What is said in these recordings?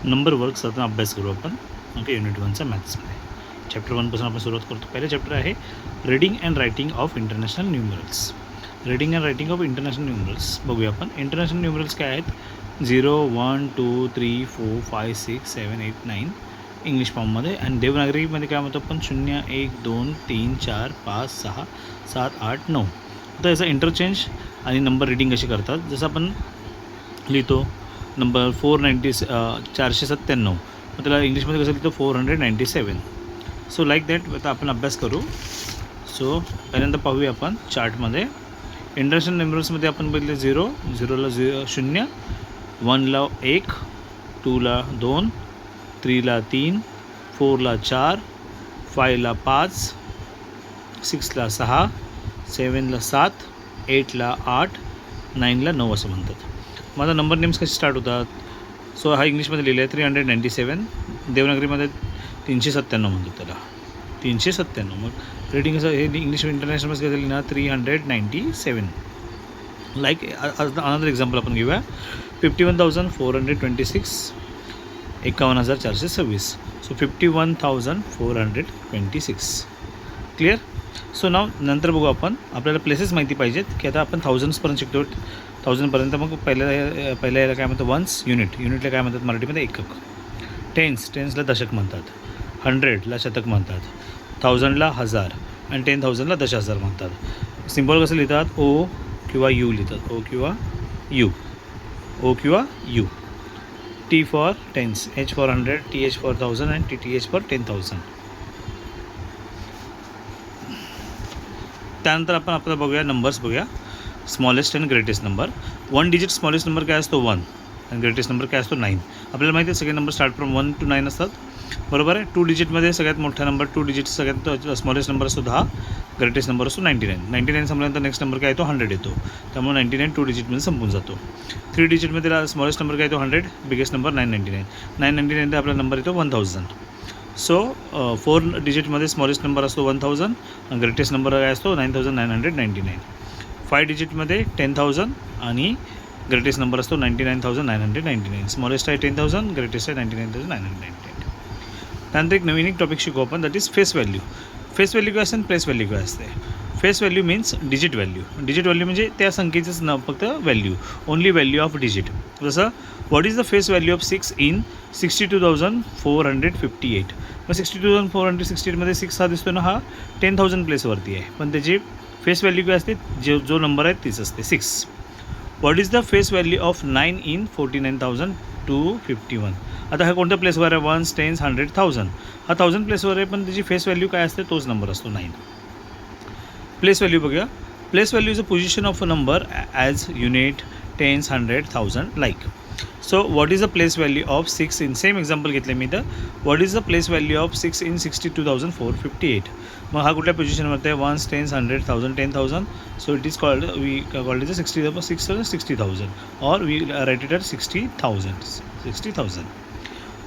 Number वर्क्सचा अभ्यास करू आपण. ओके, युनिट 1चा मॅथ्समध्ये. चॅप्टर 1पासून आपण सुरुवात करतो. पहिलं चॅप्टर आहे reading and writing of international numerals. Reading and writing of international numerals बघूया आपण. इंटरनॅशनल न्यूमरल्स काय आहेत? 0, 1, 2, 3, 4, 5, 6, 7, 8, 9 इंग्लिश फॉर्ममध्ये. आणि देवनागरीमध्ये काय म्हणतो आपण? 0, 1, 2, 3, 4, 5, 6, 7, 8, 9. तर याचा इंटरचेंज आणि नंबर रीडिंग कशी करतात? जसं आपण लिहितो नंबर 497, मग त्याला इंग्लिशमध्ये कसं लिहितो? 497. सो लाईक दॅट आता आपण अभ्यास करू. सो पहिल्यांदा पाहूया आपण चार्टमध्ये. इंटरनॅशनल नंबर्समध्ये आपण बघितले 0, 0ला 0, 1ला 1, 2ला 2, 3ला 3, 4ला 4, 5ला 5, 6ला 6, 7ला 7, 8ला 8, 9ला 9 असं म्हणतात. माझा नंबर नेम्स कसे स्टार्ट होतात? सो हा इंग्लिशमध्ये लिहिलं आहे 397. देवनागरीमध्ये 397 म्हणतात त्याला, 397. मग रीडिंग असं हे इंग्लिश इंटरनॅशनलमध्ये कसं लिहिणार? 397. लाईक अनदर एक्झाम्पल आपण घेऊया. 51,426, 51,426. सो 51,426. क्लिअर? सो नाव नंतर बघू आपण. आपल्याला प्लेसेस माहिती पाहिजेत की आता आपण थाउजंड्सपर्यंत शिकतो. 1000पर्यंत. मग पहिल्या याला काय म्हणतात? वन्स. युनिटला काय म्हणतात मराठीमध्ये? एकक. टेन्सला दशक म्हणतात. 100ला शतक म्हणतात. 1000ला हजार. आणि 10,000ला 10,000 म्हणतात. सिम्बॉल कसं लिहितात? ओ किंवा यू लिहितात. ओ किंवा U. T for tens, H for 100, T H for 1000 आणि टी एच फॉर 10,000. त्यानंतर आपण आपल्याला बघूया नंबर्स बघूया. Smallest and greatest number. 1 digit smallest number काय असतो? 1. आणि ग्रेटेस्ट नंबर काय असतो? 9. आपल्याला माहिती आहे सगळे नंबर स्टार्ट फ्रॉम 1 to 9 असतात, बरोबर आहे. 2 डिजिटमध्ये सगळ्यात मोठा नंबर 2 डिजिट सगळ्यात स्मॉलेस्ट नंबर असतो 10. ग्रेटेस्ट नंबर असतो 99 संपल्यानंतर नेक्स्ट नंबर काय येतो? 100 येतो. त्यामुळे 99 2 डिजिटमध्ये संपून जातो. 3 डिजिटमध्ये स्मॉलेस्ट नंबर काय येतो? 100. बिगेस्ट नंबर 999 आपला नंबर येतो 1000. सो 4 डिजिटमध्ये स्मॉलेस्ट नंबर असतो 1000. ग्रेटेस्ट नंबर काय असतो? 9999. 5 डिजिटमध्ये 10,000 आणि ग्रेटेस्ट नंबर असतो 99,999. स्मॉलेस्ट आहे 10,000, ग्रेटेस्ट आहे 99,999. त्यानंतर एक टॉपिक शिकू आपण, that is face value. Face value काय असते आणि प्लेस व्हॅल्यू काय असते? Face value means digit value. Digit value म्हणजे त्या संख्येचंच न फक्त value, only value of digit. जसं what is the face value of 6 in 62,458? मग 62,468मध्ये 6 हा दिसतो ना, हा 10,000 प्लेसवरती आहे, पण त्याची फेस व्हॅल्यू काय असते? जो नंबर आहे तीच असते, 6. What is the face value of 9 in 49,251? आता हा कोणत्या प्लेसवर आहे? 1, 10, 100, 1000. हा 1000 प्लेसवर आहे, पण त्याची फेस व्हॅल्यू काय असते? तोच नंबर असतो 9. प्लेस व्हॅल्यू बघूया. Place value is a position of a number as unit, 10, 100, 1000 like. So what is the place value of 6 in, same example घेतले मी तर, what is the place value of 6 in 62,458? मग हा कुठल्या पोझिशनवरती आहे? 1, 10, 100, 1000, 10,000. So it is called, we called is 60,000 or we write it at 60,000.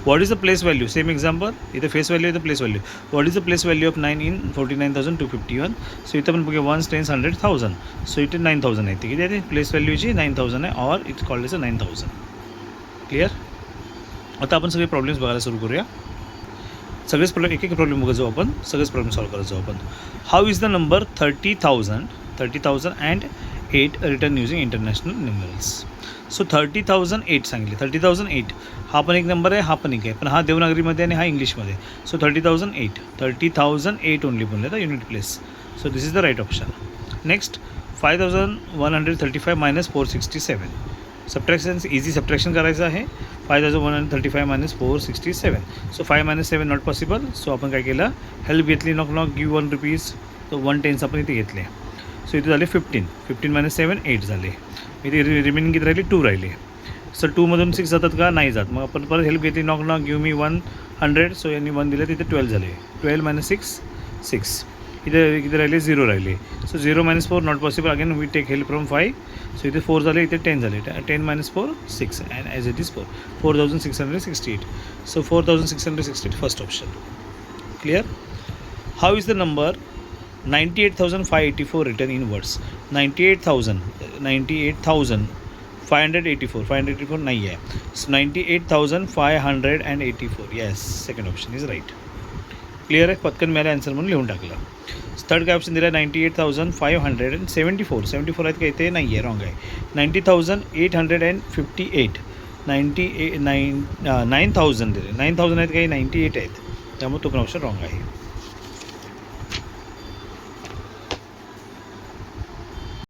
What is the place value? Same example. इथे face value इथे place value. What is the place value of 9 in 49,251? So इथं पण बघूया 1, 10, 100, 1000. So इथे 9,000 आहे. किती आहे? Place व्हॅल्यूची 9,000 आहे, or it's called is a 9,000. Clear? आता आपण सगळे प्रॉब्लेम्स बघायला सुरू करूया. सगळेच प्रॉब्लेम, एक प्रॉब्लेम बघत जाऊ आपण, सगळेच प्रॉब्लेम सॉल्व्ह करत जाऊ आपण. How is the number 30,008 return using international numerals? So 30,008 सांगितले. 30,008 हा पण एक नंबर आहे, हा पण एक आहे, पण हा देवनागरीमध्ये आणि हा इंग्लिशमध्ये. सो 30,008 ओनली बोलले तर unit place. So this is the right option. Next 5,135 minus 467. Subtraction, easy subtraction करायचं आहे. 5,135 minus 467. So 5 - 7 not possible. So आपण काय केलं? हेल्प घेतली. Knock give 1 rupees. तो 1 10 आपण इथे घेतले. सो इथे झाले 15. 15 - 7 8 झाले. इथे रिमेनिंग किती राहिली? 2 राहिले. सर 2मधून 6 जातात का? नाही जात. मग आपण परत हेल्प घेतली. Knock give me 100. सो यांनी 1 दिलं, तिथे 12 झाले. 12 - 6 6. इथे किती राहिले? 0 राहिले. So 0 - 4 not possible. Again we take help from 5. So इथे 4 झाले, इथे 10 झाले. 10 - 4 6 and as it is 4. 4,668. So 4,668 first option. Clear? How is the number 98,584 return in words? 98,000 584 नाही आहे. 98,584. Yes, second option is right. Clear आहे, पटकन मिळालं आन्सर म्हणून लिहून टाकलं. थर्ड काय ऑप्शन दिला 98,574. 74 आहेत का इथे, नाही आहे, रॉंग आहे. 90,858. 9,000 दिले, 9,000 आहेत काही, 98 आहेत, त्यामुळे तो पण ऑप्शन रॉंग आहे.